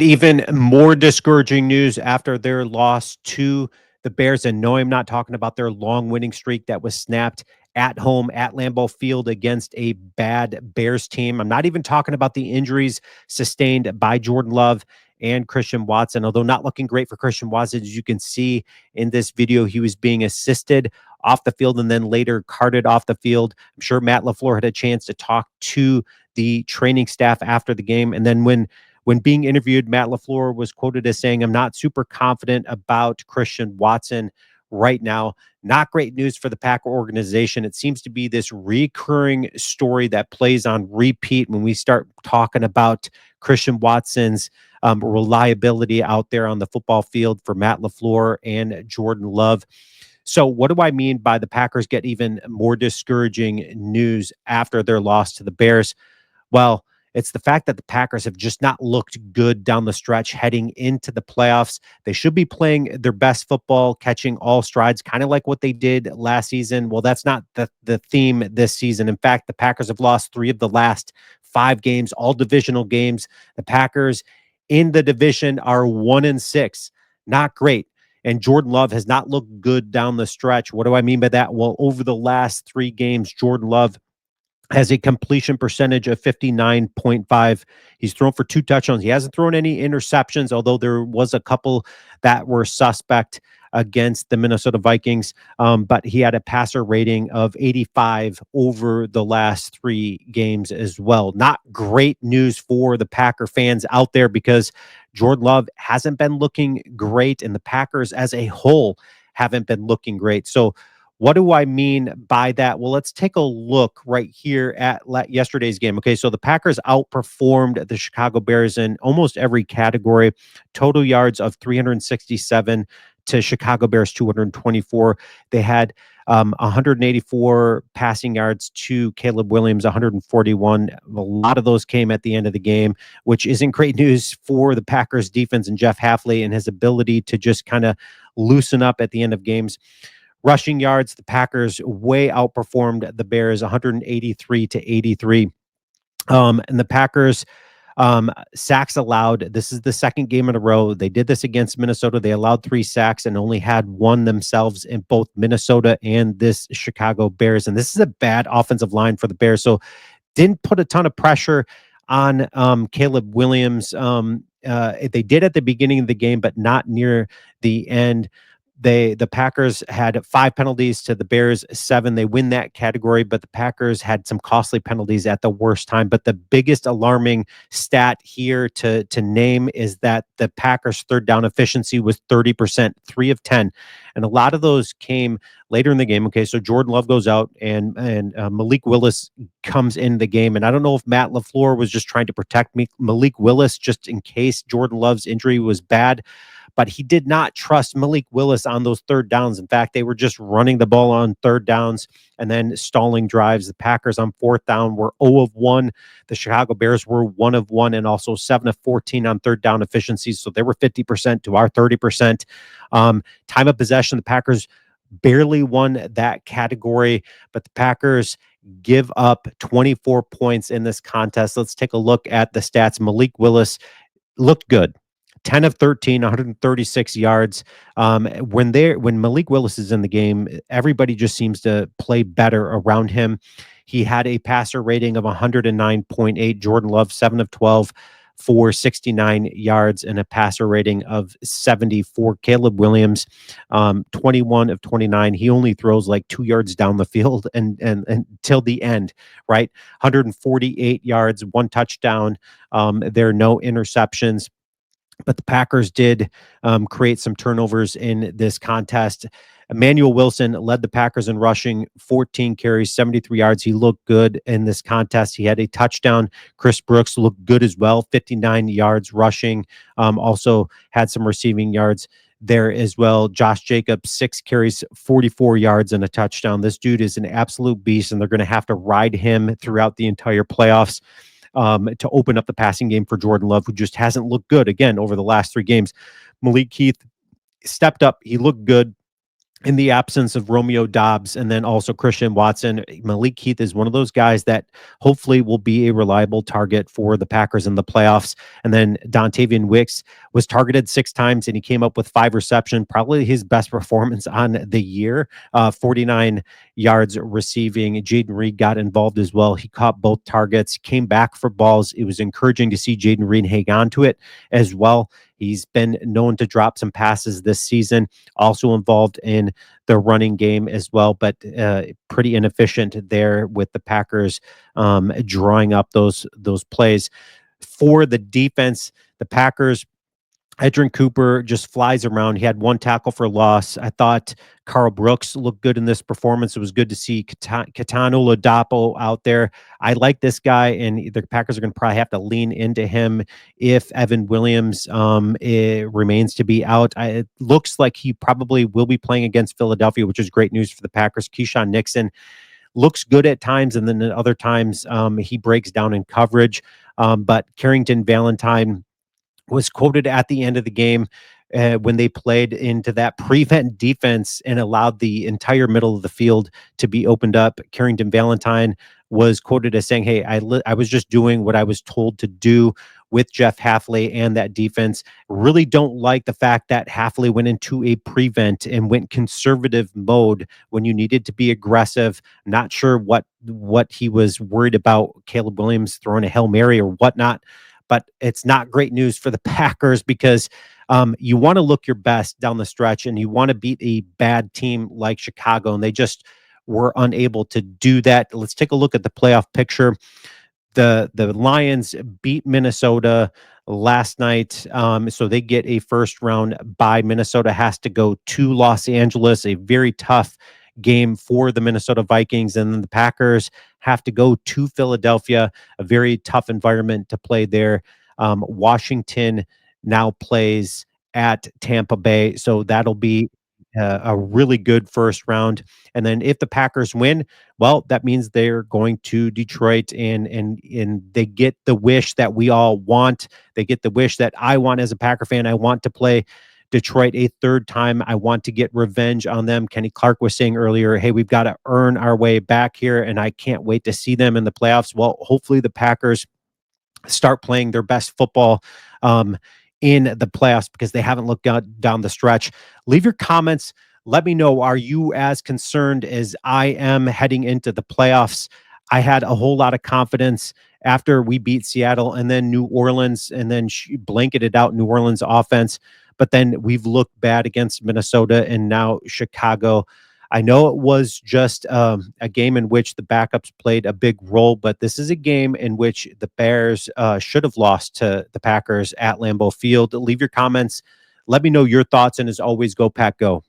Even more discouraging news after their loss to the Bears. And no, I'm not talking about their long winning streak that was snapped at home at Lambeau Field against a bad Bears team. I'm not even talking about the injuries sustained by Jordan Love and Christian Watson, although not looking great for Christian Watson. As you can see in this video, he was being assisted off the field and then later carted off the field. I'm sure Matt LaFleur had a chance to talk to the training staff after the game. And then when being interviewed, Matt LaFleur was quoted as saying, "I'm not super confident about Christian Watson right now." Not great news for the Packer organization. It seems to be this recurring story that plays on repeat when we start talking about Christian Watson's reliability out there on the football field for Matt LaFleur and Jordan Love. So, what do I mean by the Packers get even more discouraging news after their loss to the Bears? Well, it's the fact that the Packers have just not looked good down the stretch heading into the playoffs. They should be playing their best football, catching all strides, kind of like what they did last season. Well, that's not the theme this season. In fact, the Packers have lost 3 of the last 5 games, all divisional games. The Packers in the division are 1-6. Not great. And Jordan Love has not looked good down the stretch. What do I mean by that? Well, over the last 3 games, Jordan Love has a completion percentage of 59.5. He's thrown for 2 touchdowns. He hasn't thrown any interceptions, although there was a couple that were suspect against the Minnesota Vikings. But he had a passer rating of 85 over the last 3 games as well. Not great news for the Packer fans out there because Jordan Love hasn't been looking great, and the Packers as a whole haven't been looking great. So what do I mean by that? Well, let's take a look right here at yesterday's game. Okay, so the Packers outperformed the Chicago Bears in almost every category. Total yards of 367 to Chicago Bears 224. They had 184 passing yards to Caleb Williams, 141. A lot of those came at the end of the game, which isn't great news for the Packers defense and Jeff Hafley and his ability to just kind of loosen up at the end of games. Rushing yards, the Packers way outperformed the Bears 183 to 83. And the Packers sacks allowed. This is the second game in a row. They did this against Minnesota. They allowed 3 sacks and only had 1 themselves in both Minnesota and this Chicago Bears. And this is a bad offensive line for the Bears. So didn't put a ton of pressure on Caleb Williams. They did at the beginning of the game, but not near the end. The Packers had 5 penalties to the Bears 7. They win that category, but the Packers had some costly penalties at the worst time. But the biggest alarming stat here to name is that the Packers' third down efficiency was 30%, 3 of 10, and a lot of those came later in the game. Okay, so Jordan Love goes out, and Malik Willis comes in the game, and I don't know if Matt LaFleur was just trying to protect Malik Willis just in case Jordan Love's injury was bad. But he did not trust Malik Willis on those third downs. In fact, they were just running the ball on third downs and then stalling drives. The Packers on fourth down were 0 of 1. The Chicago Bears were 1 of 1 and also 7 of 14 on third down efficiencies. So they were 50% to our 30%. Time of possession, the Packers barely won that category, but the Packers give up 24 points in this contest. Let's take a look at the stats. Malik Willis looked good. 10 of 13, 136 yards. When Malik Willis is in the game, everybody just seems to play better around him. He had a passer rating of 109.8. Jordan Love, 7 of 12 for 69 yards and a passer rating of 74. Caleb Williams, 21 of 29. He only throws like 2 yards down the field and until the end, right? 148 yards, 1 touchdown. There are no interceptions. But the Packers did create some turnovers in this contest. Emmanuel Wilson led the Packers in rushing, 14 carries, 73 yards. He looked good in this contest. He had a touchdown. Chris Brooks looked good as well, 59 yards rushing. Also had some receiving yards there as well. Josh Jacobs, 6 carries, 44 yards and a touchdown. This dude is an absolute beast, and they're going to have to ride him throughout the entire playoffs to open up the passing game for Jordan Love, who just hasn't looked good again over the last 3 games. Malik Heath stepped up. He looked good. in the absence of Romeo Dobbs and then also Christian Watson, Malik Heath is one of those guys that hopefully will be a reliable target for the Packers in the playoffs. And then Dontavian Wicks was targeted 6 times and he came up with 5 reception, probably his best performance on the year, 49 yards receiving. Jaden Reed got involved as well. He caught both targets, came back for balls. It was encouraging to see Jaden Reed hang on to it as well. He's been known to drop some passes this season, also involved in the running game as well, but pretty inefficient there with the Packers drawing up those plays. For the defense, the Packers, Edrin Cooper just flies around. He had 1 tackle for loss. I thought Carl Brooks looked good in this performance. It was good to see Katano Ladapo out there. I like this guy, and the Packers are going to probably have to lean into him if Evan Williams remains to be out. It looks like he probably will be playing against Philadelphia, which is great news for the Packers. Keyshawn Nixon looks good at times, and then at other times he breaks down in coverage. But Carrington Valentine was quoted at the end of the game when they played into that prevent defense and allowed the entire middle of the field to be opened up. Carrington Valentine was quoted as saying, "Hey, I was just doing what I was told to do with Jeff Halfley and that defense. Really don't like the fact that Halfley went into a prevent and went conservative mode when you needed to be aggressive. Not sure what he was worried about, Caleb Williams throwing a Hail Mary or whatnot, but it's not great news for the Packers because you want to look your best down the stretch and you want to beat a bad team like Chicago, and they just were unable to do that. Let's take a look at the playoff picture. The Lions beat Minnesota last night, so they get a first round bye. Minnesota has to go to Los Angeles, a very tough game for the Minnesota Vikings, and then the Packers have to go to Philadelphia, a very tough environment to play there. Washington now plays at Tampa Bay, so that'll be a really good first round. And then if the Packers win, well, that means they're going to Detroit, and they get the wish that we all want. They get the wish that I want as a Packer fan. I want to play Detroit a third time. I want to get revenge on them. Kenny Clark was saying earlier, hey, we've got to earn our way back here, and I can't wait to see them in the playoffs. Well, hopefully the Packers start playing their best football in the playoffs because they haven't looked down the stretch. Leave your comments. Let me know, are you as concerned as I am heading into the playoffs? I had a whole lot of confidence after we beat Seattle and then New Orleans, and then blanketed out New Orleans offense. But then we've looked bad against Minnesota and now Chicago. I know it was just a game in which the backups played a big role, but this is a game in which the Bears should have lost to the Packers at Lambeau Field. Leave your comments. Let me know your thoughts. And as always, go Pack, go.